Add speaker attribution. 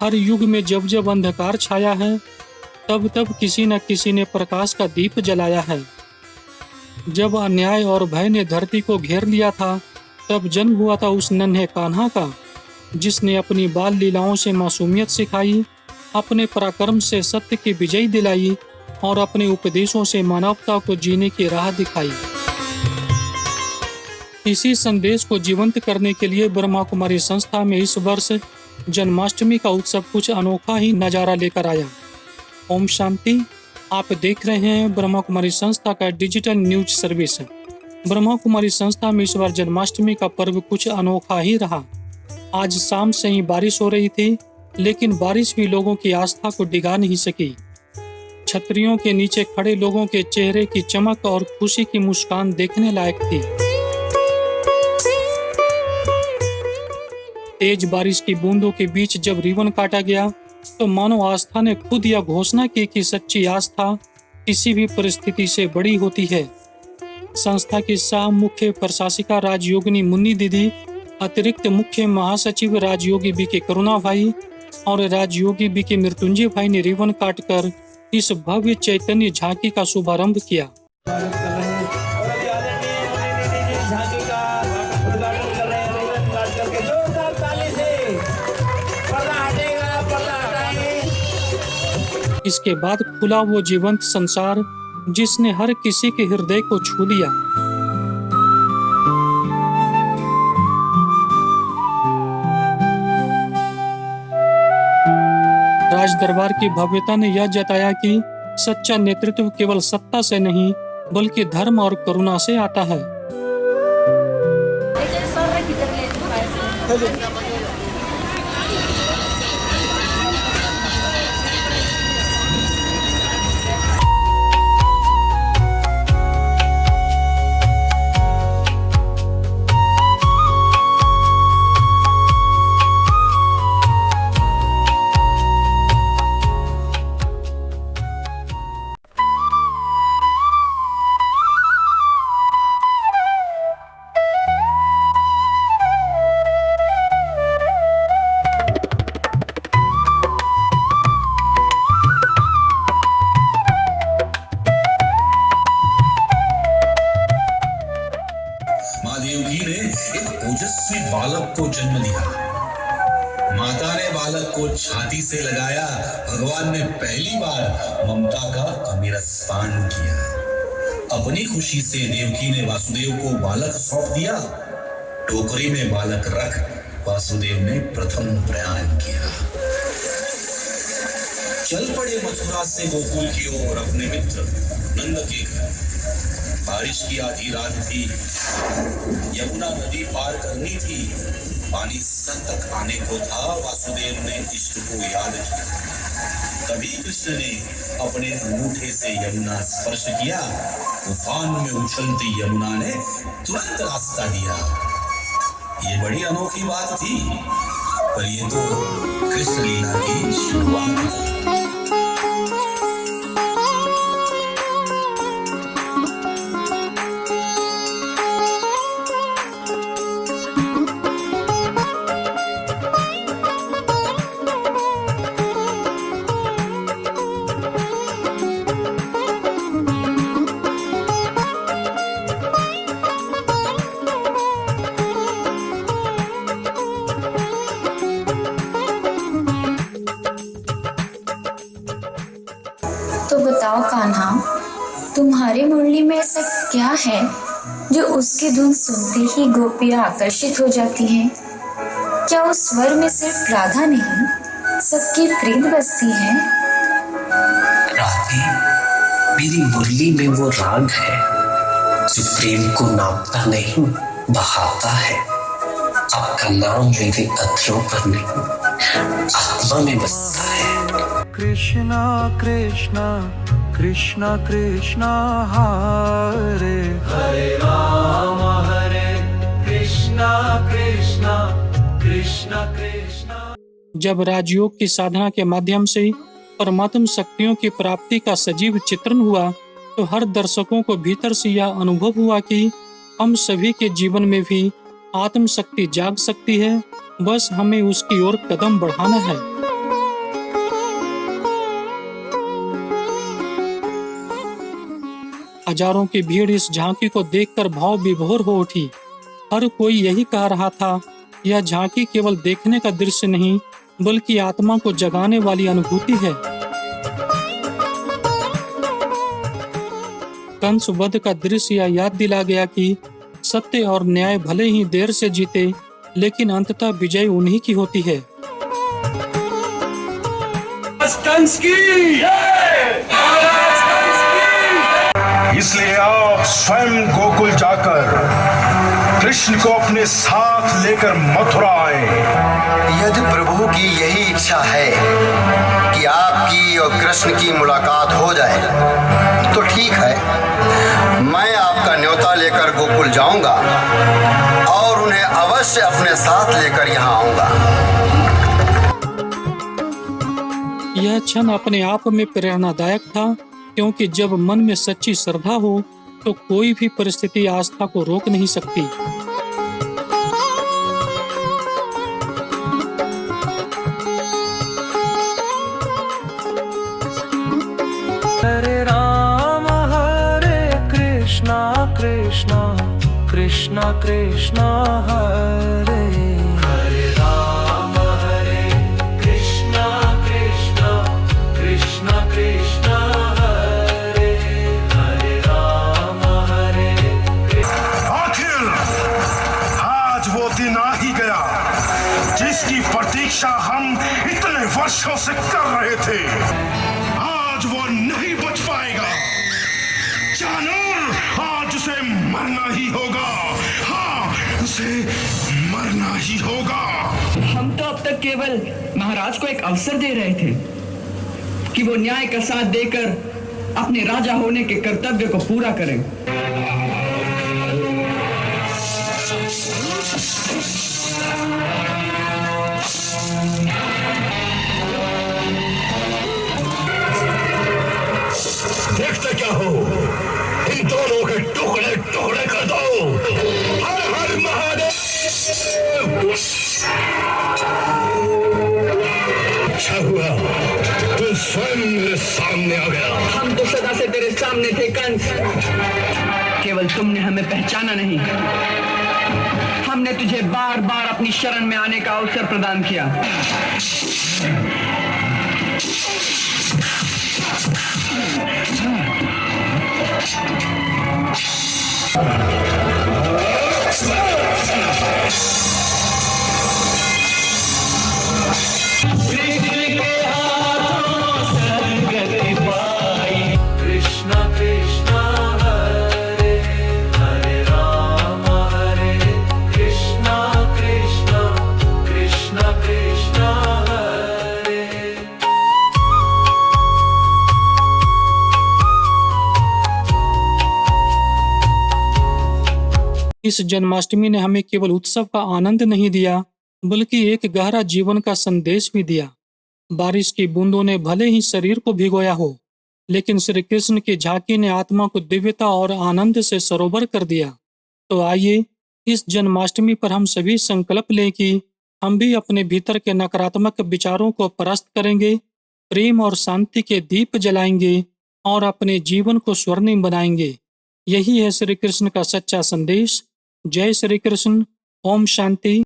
Speaker 1: हर युग में जब जब अंधकार छाया है, तब तब किसी न किसी ने प्रकाश का दीप जलाया है। जब अन्याय और भय ने धरती को घेर लिया था, तब जन्म हुआ था उस नन्हे कान्हा का, जिसने अपनी बाल लीलाओं से मासूमियत सिखाई, अपने पराक्रम से सत्य की विजय दिलाई और अपने उपदेशों से मानवता को जीने की राह दिखाई। इसी संदेश को जीवंत करने के लिए ब्रह्मा कुमारी संस्था में इस वर्ष जन्माष्टमी का उत्सव कुछ अनोखा ही नज़ारा लेकर आया। ओम शांति। आप देख रहे हैं ब्रह्मा कुमारी संस्था का digital news service. Brahma Kumari संस्था में इस बार जन्माष्टमी का पर्व कुछ अनोखा ही रहा। आज शाम से ही बारिश हो रही थी, लेकिन बारिश भी लोगों की आस्था को डिगा नहीं सकी। छतरियों के नीचे खड़े लोगों के चेहरे की चमक और खुशी की मुस्कान देखने लायक थी। तेज बारिश की बूंदों के बीच जब रिबन काटा गया, तो मानो आस्था ने खुद यह घोषणा की कि सच्ची आस्था किसी भी परिस्थिति से बड़ी होती है। संस्था की सह मुख्य प्रशासिका राजयोगिनी मुन्नी दीदी, अतिरिक्त मुख्य महासचिव राजयोगी बी के करुणा भाई और राजयोगी बी के मृत्युंजय भाई ने रिबन काटकर इस भव्य चैतन्य झांकी का शुभारंभ किया। इसके बाद खुला वो जीवंत संसार, जिसने हर किसी के हृदय को छू लिया। राज दरबार की भव्यता ने यह जताया कि सच्चा नेतृत्व केवल सत्ता से नहीं, बल्कि धर्म और करुणा से आता है।
Speaker 2: ओजस्वी बालक को जन्म दिया। माता ने बालक को छाती से लगाया। भगवान ने पहली बार ममता का अमृतपान किया। अपनी खुशी से देवकी ने वासुदेव को बालक सौंप दिया। टोकरी में बालक रख वासुदेव ने प्रथम प्रयाण किया। चल पड़े मथुरा से गोकुल की ओर अपने मित्र नंद के घर। बारिश की आधी रात थी, यमुना नदी पार करनी थी, पानी सर तक आने को था। वासुदेव ने इष्ट को याद किया। तभी कृष्ण ने अपने अंगूठे से यमुना स्पर्श किया। तूफान में उछलती यमुना ने तुरंत रास्ता दिया। ये बड़ी अनोखी बात थी, पर ये तो कृष्ण लीला की शुरुआत थी।
Speaker 3: तो बताओ कान्हा, तुम्हारी मुरली में ऐसा क्या है जो उसकी धुन सुनते ही गोपियां आकर्षित हो जाती हैं? क्या उस स्वर में सिर्फ राधा नहीं, सबकी प्रीत बसती है?
Speaker 4: राधे, मेरी मुरली में वो राग है जो प्रेम को नापता नहीं, बहाता है। आपका नाम मेरे अधरों पर नहीं, आत्मा में बसता है।
Speaker 5: कृष्णा कृष्णा कृष्णा कृष्णा हरे हरे राम हरे कृष्णा कृष्णा कृष्णा कृष्णा।
Speaker 1: जब राजयोग की साधना के माध्यम से परमात्म शक्तियों की प्राप्ति का सजीव चित्रण हुआ, तो हर दर्शकों को भीतर से यह अनुभव हुआ कि हम सभी के जीवन में भी आत्म शक्ति जाग सकती है, बस हमें उसकी ओर कदम बढ़ाना है। हजारों की भीड़ इस झांकी को देखकर भाव विभोर हो उठी। हर कोई यही कह रहा था, यह झांकी केवल देखने का दृश्य नहीं बल्कि आत्मा को जगाने वाली अनुभूति है। कंस वध का दृश्य यह याद दिला गया कि सत्य और न्याय भले ही देर से जीते, लेकिन अंततः विजय उन्हीं की होती है।
Speaker 6: इसलिए आप स्वयं गोकुल जाकर कृष्ण को अपने साथ लेकर मथुरा आए।
Speaker 7: यदि प्रभु की यही इच्छा है कि आपकी और कृष्ण की मुलाकात हो जाए तो ठीक है, मैं आपका न्योता लेकर गोकुल जाऊंगा और उन्हें अवश्य अपने साथ लेकर यहाँ आऊंगा।
Speaker 1: यह क्षण अपने आप में प्रेरणादायक था, क्योंकि जब मन में सच्ची श्रद्धा हो तो कोई भी परिस्थिति आस्था को रोक नहीं सकती।
Speaker 5: हरे राम हरे कृष्णा कृष्णा कृष्णा कृष्णा हरे हरे राम हरे कृष्णा कृष्णा कृष्णा कृष्णा हरे हरे राम हरे
Speaker 6: आखिर आज वो दिन आ ही गया जिसकी प्रतीक्षा हम इतने वर्षों से कर रहे थे। आज वो नहीं बच पाएगा। जानवर आज उसे मरना ही होगा। हाँ, उसे मरना ही होगा।
Speaker 8: हम तो अब तक केवल महाराज को एक अवसर दे रहे थे कि वो न्याय का साथ देकर अपने राजा होने के कर्तव्य को पूरा करें।
Speaker 6: देखते क्या हो, इन दोनों के टुकड़े टुकड़े कर दो। हर हर महादेव। अच्छा हुआ तू स्वयं मेरे सामने आ गया।
Speaker 8: हम तो सदा से तेरे सामने थे कंस, केवल तुमने हमें पहचाना नहीं। हमने तुझे बार बार अपनी शरण में आने का अवसर प्रदान किया।
Speaker 5: कृष्णा कृष्णा हरे हरे राम हरे कृष्णा कृष्णा कृष्णा कृष्णा हरे।
Speaker 1: इस जन्माष्टमी ने हमें केवल उत्सव का आनंद नहीं दिया बल्कि एक गहरा जीवन का संदेश भी दिया। बारिश की बूंदों ने भले ही शरीर को भिगोया हो, लेकिन श्री कृष्ण की झांकी ने आत्मा को दिव्यता और आनंद से सरोवर कर दिया। तो आइए इस जन्माष्टमी पर हम सभी संकल्प लें कि हम भी अपने भीतर के नकारात्मक विचारों को परास्त करेंगे, प्रेम और शांति के दीप जलाएंगे और अपने जीवन को स्वर्णिम बनाएंगे। यही है श्री कृष्ण का सच्चा संदेश। जय श्री कृष्ण। ओम शांति।